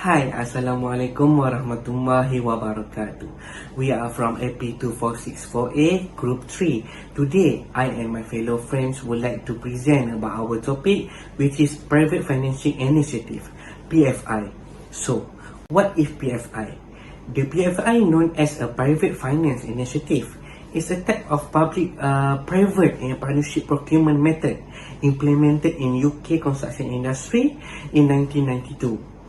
Hi, Assalamualaikum warahmatullahi wabarakatuh. We are from AP2464A, Group 3. Today, I and my fellow friends would like to present about our topic, which is Private Financing Initiative, PFI. So, what is PFI? The PFI, known as a Private Finance Initiative, is a type of public-private and partnership procurement method implemented in UK construction industry in 1992.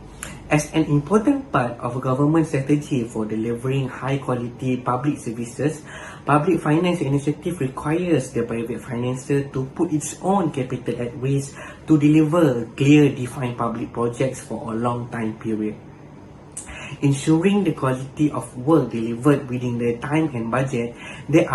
As an important part of government strategy for delivering high-quality public services, public finance initiative requires the private financer to put its own capital at risk to deliver clear, defined public projects for a long time period. Ensuring the quality of work delivered within the time and budget, they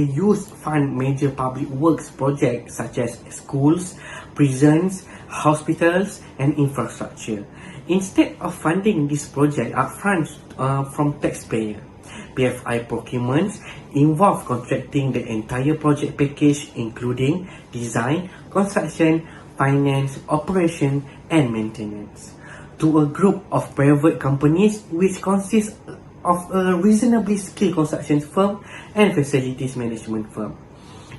use fund major public works projects such as schools, prisons, hospitals, and infrastructure. Instead of funding this project upfront from taxpayer, PFI procurements involve contracting the entire project package including design, construction, finance, operation, and maintenance to a group of private companies which consists of a reasonably skilled construction firm and facilities management firm.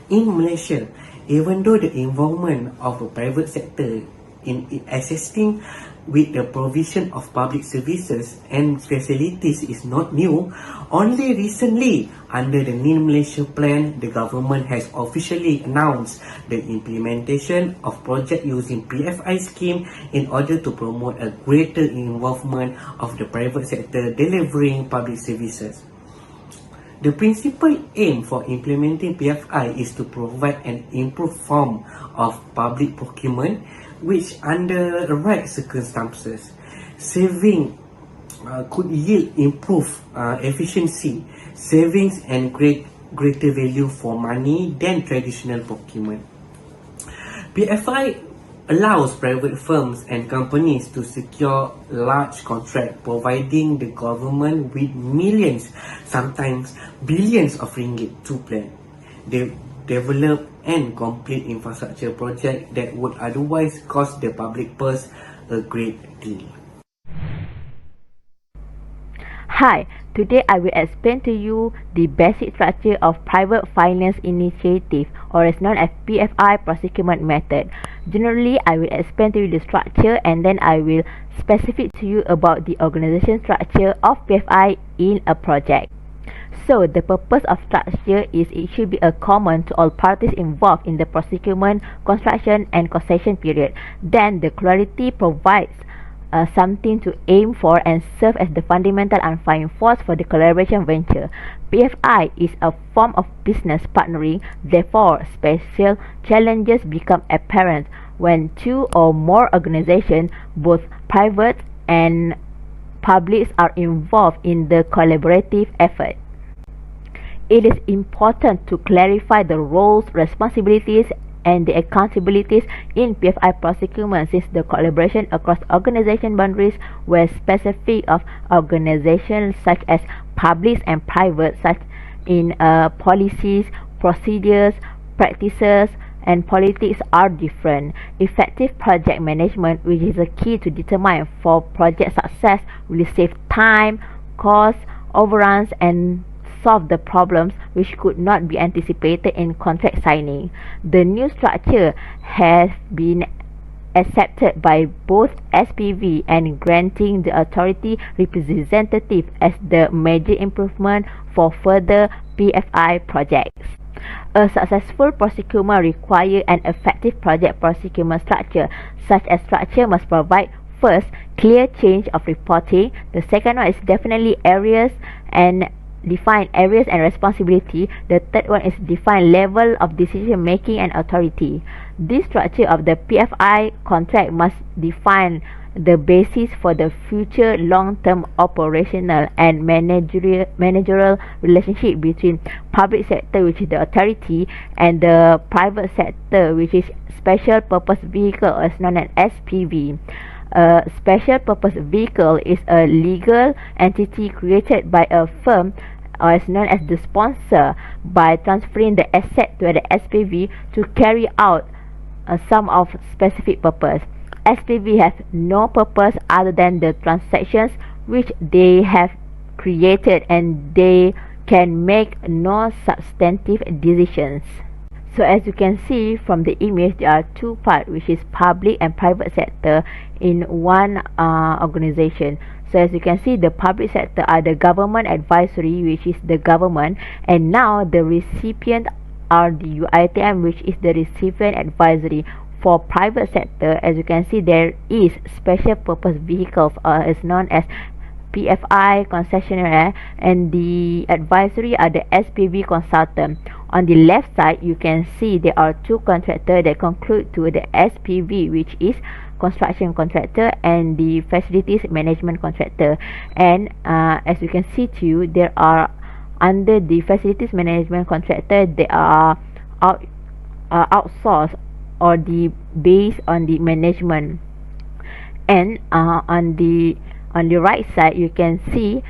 In Malaysia, even though the involvement of the private sector in assisting with the provision of public services and facilities is not new, only recently, under the New Malaysia Plan, the government has officially announced the implementation of project using PFI scheme in order to promote a greater involvement of the private sector delivering public services. The principal aim for implementing PFI is to provide an improved form of public procurement which, under the right circumstances, could yield improved efficiency, savings, and greater value for money than traditional procurement. PFI allows private firms and companies to secure large contracts, providing the government with millions, sometimes billions of ringgit to plan, develop and complete infrastructure projects that would otherwise cost the public purse a great deal. Hi, today I will explain to you the basic structure of Private Finance Initiative, or as known as PFI procurement method. Generally, I will explain to you the structure and then I will specific to you about the organization structure of PFI in a project. So, the purpose of structure is it should be a common to all parties involved in the procurement, construction and concession period. Then, the clarity provides something to aim for and serve as the fundamental unifying force for the collaboration venture. PFI is a form of business partnering, therefore special challenges become apparent when two or more organizations, both private and public, are involved in the collaborative effort. It is important to clarify the roles, responsibilities, and the accountabilities in PFI procurement, since the collaboration across organization boundaries were specific of organizations such as public and private, such in policies, procedures, practices, and politics are different. Effective project management, which is a key to determine for project success, will save time, cost, overruns, and solve the problems which could not be anticipated in contract signing. The new structure has been accepted by both SPV and granting the authority representative as the major improvement for further PFI projects. A successful procurement requires an effective project procurement structure. Such a structure must provide, first, clear change of reporting. The second one is definitely define areas and responsibility. The third one is define level of decision making and authority. This structure of the PFI contract must define the basis for the future long-term operational and managerial relationship between public sector, which is the authority, and the private sector, which is special purpose vehicle, as known as SPV. A special purpose vehicle is a legal entity created by a firm, or is known as the sponsor, by transferring the asset to the SPV to carry out some of specific purpose. SPV have no purpose other than the transactions which they have created, and they can make no substantive decisions. So as you can see from the image, there are two parts, which is public and private sector in one organization. So as you can see, the public sector are the government advisory, which is the government, and now the recipient are the UITM, which is the recipient advisory. For private sector, as you can see, there is special purpose vehicles, is known as PFI concessionaire, and the advisory are the SPV consultant. On the left side, you can see there are two contractors that conclude to the SPV, which is construction contractor, and the facilities management contractor. And as you can see too, there are under the facilities management contractor, they are outsourced or the based on the management. And on the right side, you can see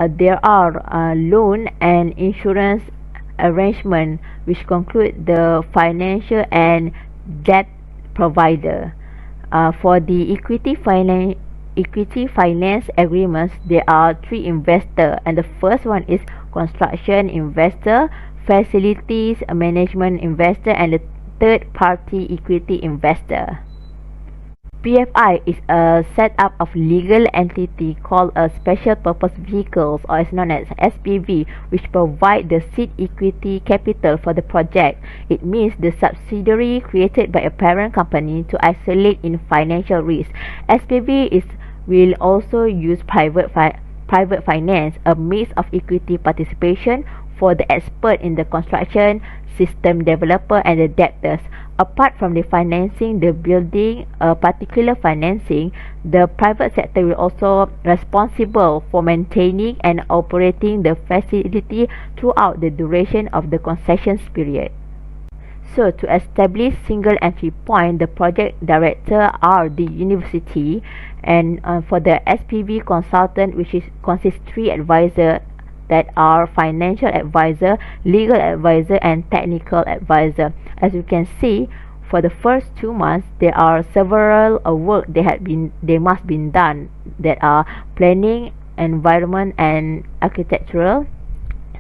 there are loan and insurance arrangement, which conclude the financial and debt provider. For the equity finance agreements, there are three investors, and the first one is construction investor, facilities management investor, and the third party equity investor. PFI is a setup of legal entity called a special purpose vehicles, or is known as SPV, which provide the seed equity capital for the project. It means the subsidiary created by a parent company to isolate in financial risk. SPV will also use private finance, a mix of equity participation for the expert in the construction, system developer, and the debtors. Apart from the financing the building, particular financing, the private sector will also responsible for maintaining and operating the facility throughout the duration of the concessions period. So to establish single entry point, the project director are the university, and for the SPV consultant, which consists three advisors, that are financial advisor, legal advisor, and technical advisor. As you can see, for the first 2 months, there are several work they must be done, that are planning, environment and architectural,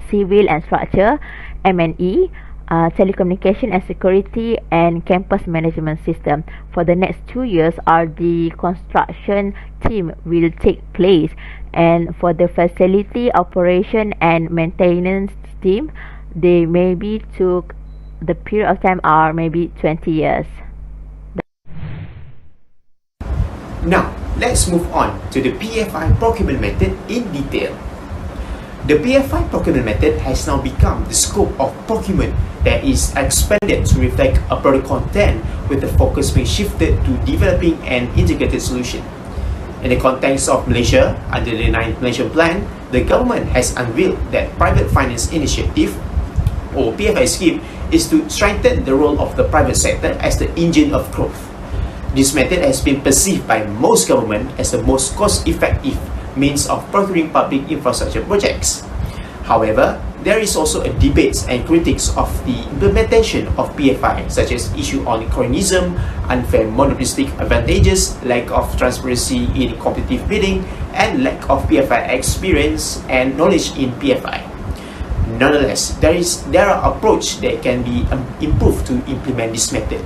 civil and structure, M&E, telecommunication and security, and campus management system. For the next 2 years, the construction team will take place, and for the facility operation and maintenance team, they maybe took the period of time are maybe 20 years. Now, let's move on to the PFI procurement method in detail. The PFI procurement method has now become the scope of procurement that is expanded to reflect a product content, with the focus being shifted to developing an integrated solution. In the context of Malaysia, under the 9th Malaysian Plan, the government has unveiled that Private Finance Initiative, or PFI scheme, is to strengthen the role of the private sector as the engine of growth. This method has been perceived by most government as the most cost-effective means of procuring public infrastructure projects. However, there is also a debate and critics of the implementation of PFI, such as issue on cronyism, unfair monopolistic advantages, lack of transparency in competitive bidding, and lack of PFI experience and knowledge in PFI. Nonetheless, there are approaches that can be improved to implement this method.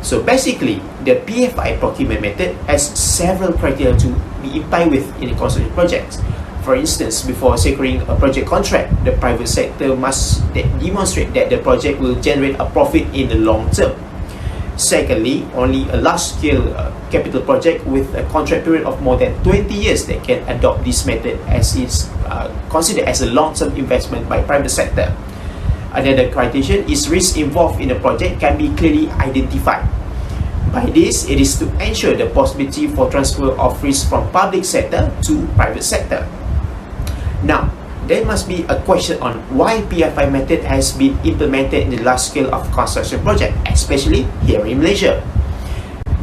So basically, the PFI procurement method has several criteria to be implied with in a construction project. For instance, before securing a project contract, the private sector must demonstrate that the project will generate a profit in the long term. Secondly, only a large-scale capital project with a contract period of more than 20 years that can adopt this method, as it's considered as a long-term investment by private sector. Another criterion is risk involved in the project can be clearly identified. By this, it is to ensure the possibility for transfer of risk from public sector to private sector. Now, there must be a question on why PFI method has been implemented in the large scale of construction project, especially here in Malaysia.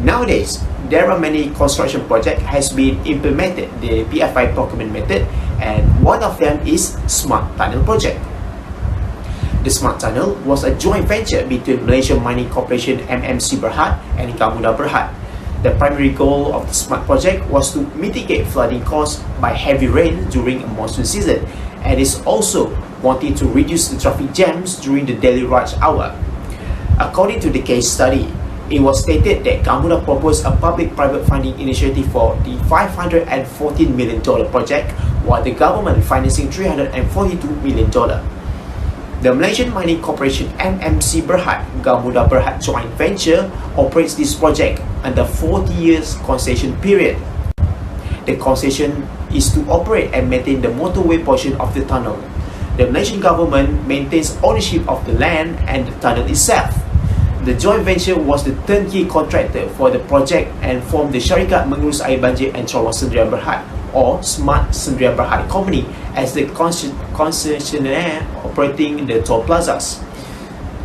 Nowadays, there are many construction projects has been implemented the PFI procurement method, and one of them is Smart Tunnel project. The Smart Tunnel was a joint venture between Malaysia Mining Corporation MMC Berhad and Gamuda Berhad. The primary goal of the SMART project was to mitigate flooding caused by heavy rain during a monsoon season, and is also wanting to reduce the traffic jams during the daily rush hour. According to the case study, it was stated that Gamuda proposed a public-private funding initiative for the $514 million project, while the government financing $342 million. The Malaysian Mining Corporation MMC Berhad Gamuda Berhad joint venture operates this project under 40 years concession period. The concession is to operate and maintain the motorway portion of the tunnel. The Malaysian government maintains ownership of the land and the tunnel itself. The joint venture was the turnkey contractor for the project and formed the Syarikat Mengurus Air Banjir and Cawangan Sdn Berhad, or Smart Sdn Berhad Company, as the concessionaire operating the toll plazas.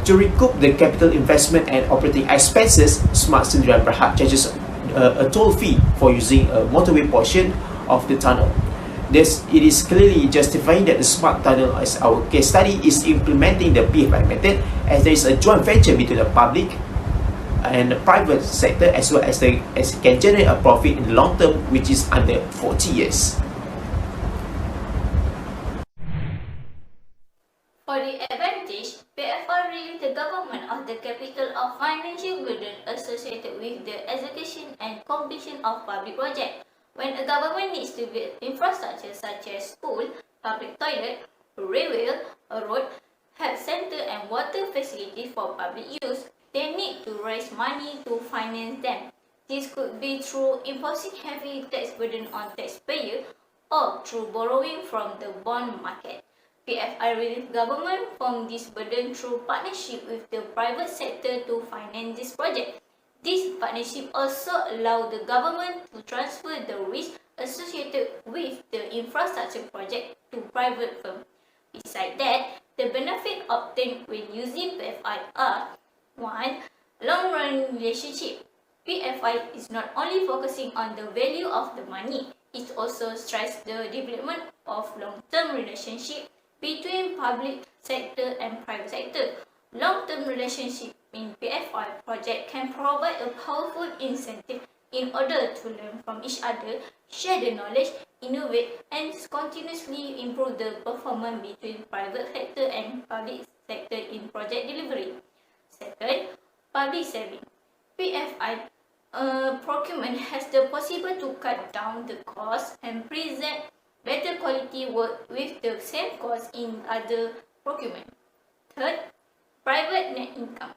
To recoup the capital investment and operating expenses, Smart Sdn Berhad charges a toll fee for using a motorway portion of the tunnel. Thus, it is clearly justifying that the SMART tunnel, as our case study, is implementing the PFI method, as there is a joint venture between the public and the private sector, as well as it can generate a profit in the long term, which is under 40 years. For the advantage, PFI relieves the government of the capital of financial burden associated with the execution and completion of public projects. When a government needs to build infrastructure such as school, public toilet, railway, a road, health center and water facilities for public use, they need to raise money to finance them. This could be through imposing heavy tax burden on taxpayers or through borrowing from the bond market. PFI relieves government from this burden through partnership with the private sector to finance this project. This partnership also allows the government to transfer the risk associated with the infrastructure project to private firms. Besides that, the benefits obtained when using PFI are 1. Long-run relationship. PFI is not only focusing on the value of the money, it also stresses the development of long-term relationship between public sector and private sector. Long-term relationship in PFI project can provide a powerful incentive in order to learn from each other, share the knowledge, innovate, and continuously improve the performance between private sector and public sector in project delivery. Second, public saving. PFI procurement has the possible to cut down the cost and present better quality work with the same cost in other procurement. Third, private net income.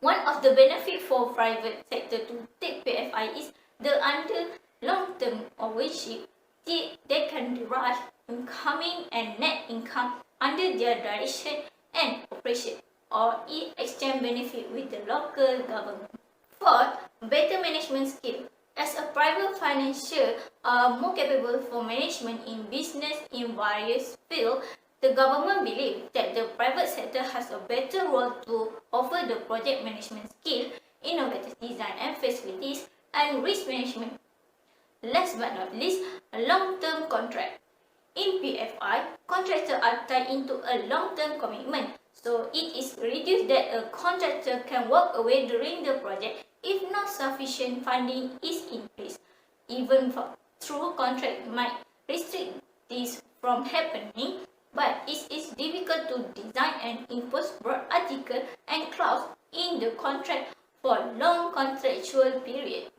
One of the benefits for private sector to take PFI is the under long-term ownership. They can derive incoming and net income under their direction and operation, or exchange benefit with the local government. Fourth, better management skill. As a private financier are more capable for management in business in various fields, the government believes that the private sector has a better role to offer the project management skill, innovative design and facilities, and risk management. Last but not least, a long-term contract. In PFI, contractors are tied into a long-term commitment, so it is reduced that a contractor can walk away during the project if not sufficient funding is in place. Even through contract might restrict this from happening, but it is difficult to design and impose broad articles and clauses in the contract for long contractual period.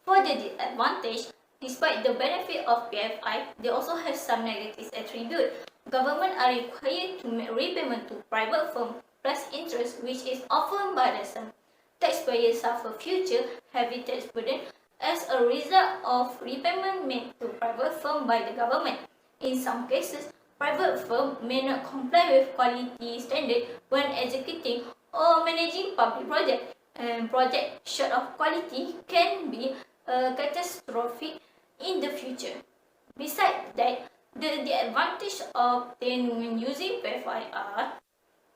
For the disadvantage, despite the benefit of PFI, they also have some negative attributes. Government are required to make repayment to private firms plus interest, which is often burdensome. Taxpayers suffer future heavy tax burden as a result of repayment made to private firms by the government. In some cases, private firms may not comply with quality standards when executing or managing public projects, and projects short of quality can be catastrophic in the future. Besides that, the advantage obtained when using PFI are: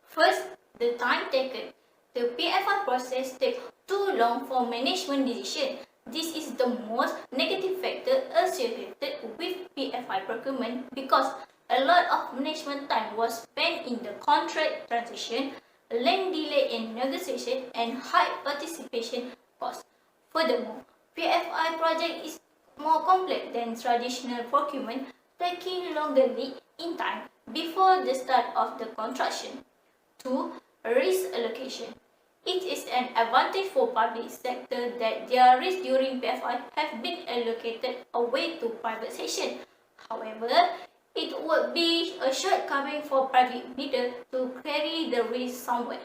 first, the time taken. The PFI process takes too long for management decision. This is the most negative factor associated with PFI procurement because a lot of management time was spent in the contract transition, length delay in negotiation, and high participation cost. Furthermore, PFI project is more complex than traditional procurement, taking longer lead in time before the start of the construction. 2. Risk allocation. It is an advantage for public sector that their risk during PFI have been allocated away to private sector. However, it would be a shortcoming for private bidder to carry the risk somewhere.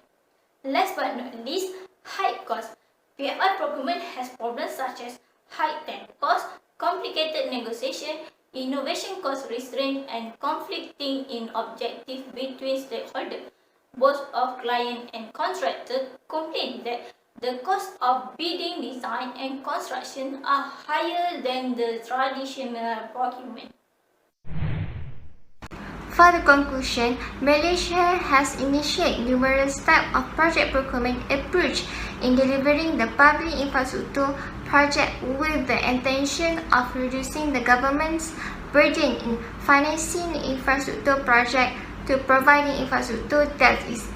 Last but not least, high cost. PFI procurement has problems such as high tender cost, complicated negotiation, innovation cost restraint, and conflicting in objectives between stakeholders. Both of client and contractor complain that the cost of bidding, design, and construction are higher than the traditional procurement. For the conclusion, Malaysia has initiated numerous types of project procurement approach in delivering the public infrastructure project with the intention of reducing the government's burden in financing infrastructure project to providing infrastructure that is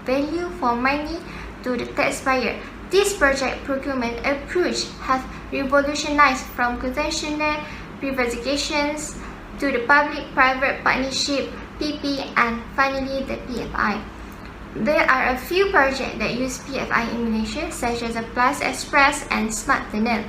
value for money to the taxpayer. This project procurement approach has revolutionized from conventional privatizations to the public-private partnership, PP, and finally the PFI. There are a few projects that use PFI in Malaysia, such as the Plus Express and Smart Tunnel.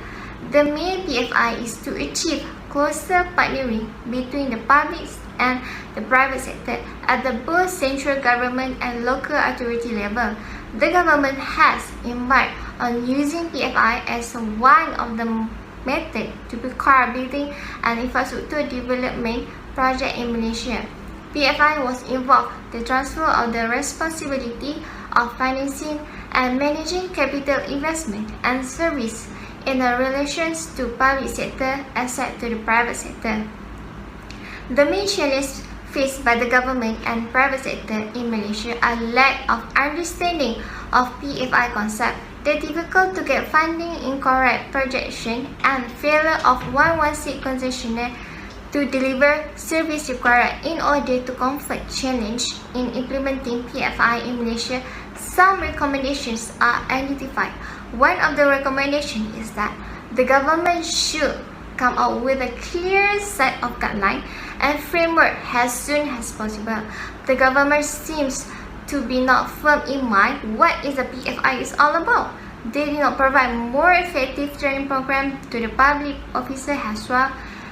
The main PFI is to achieve closer partnering between the public and the private sector at the both central government and local authority level. The government has embarked on using PFI as one of the method to procure building and infrastructure development project in Malaysia. PFI was involved the transfer of the responsibility of financing and managing capital investment and service in the relations to public sector asset to the private sector. The main challenges faced by the government and private sector in Malaysia are lack of understanding of PFI concept, the difficult to get funding, incorrect projection, and failure of 116 concessionaire to deliver service required in order to confront challenge in implementing PFI in Malaysia. Some recommendations are identified. One of the recommendations is that the government should come out with a clear set of guidelines and framework as soon as possible. The government seems to be not firm in mind what is the PFI is all about. They did not provide more effective training program to the public officer as well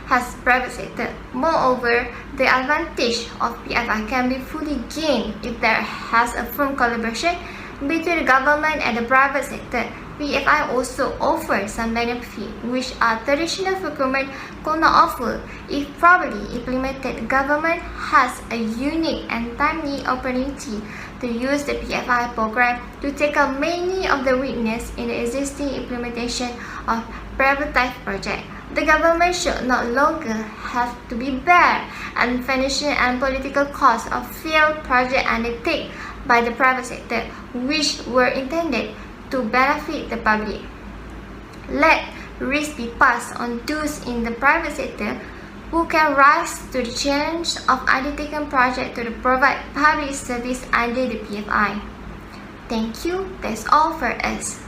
as private sector. Moreover, the advantage of PFI can be fully gained if there has a firm collaboration between the government and the private sector. PFI also offers some benefits which our traditional procurement could not offer. If properly implemented, the government has a unique and timely opportunity to use the PFI program to tackle many of the weaknesses in the existing implementation of privatized projects. The government should no longer have to be bear and financial and political costs of failed projects undertaken by the private sector, which were intended to benefit the public. Let risk be passed on those in the private sector who can rise to the challenge of undertaking projects to provide public service under the PFI. Thank you. That's all for us.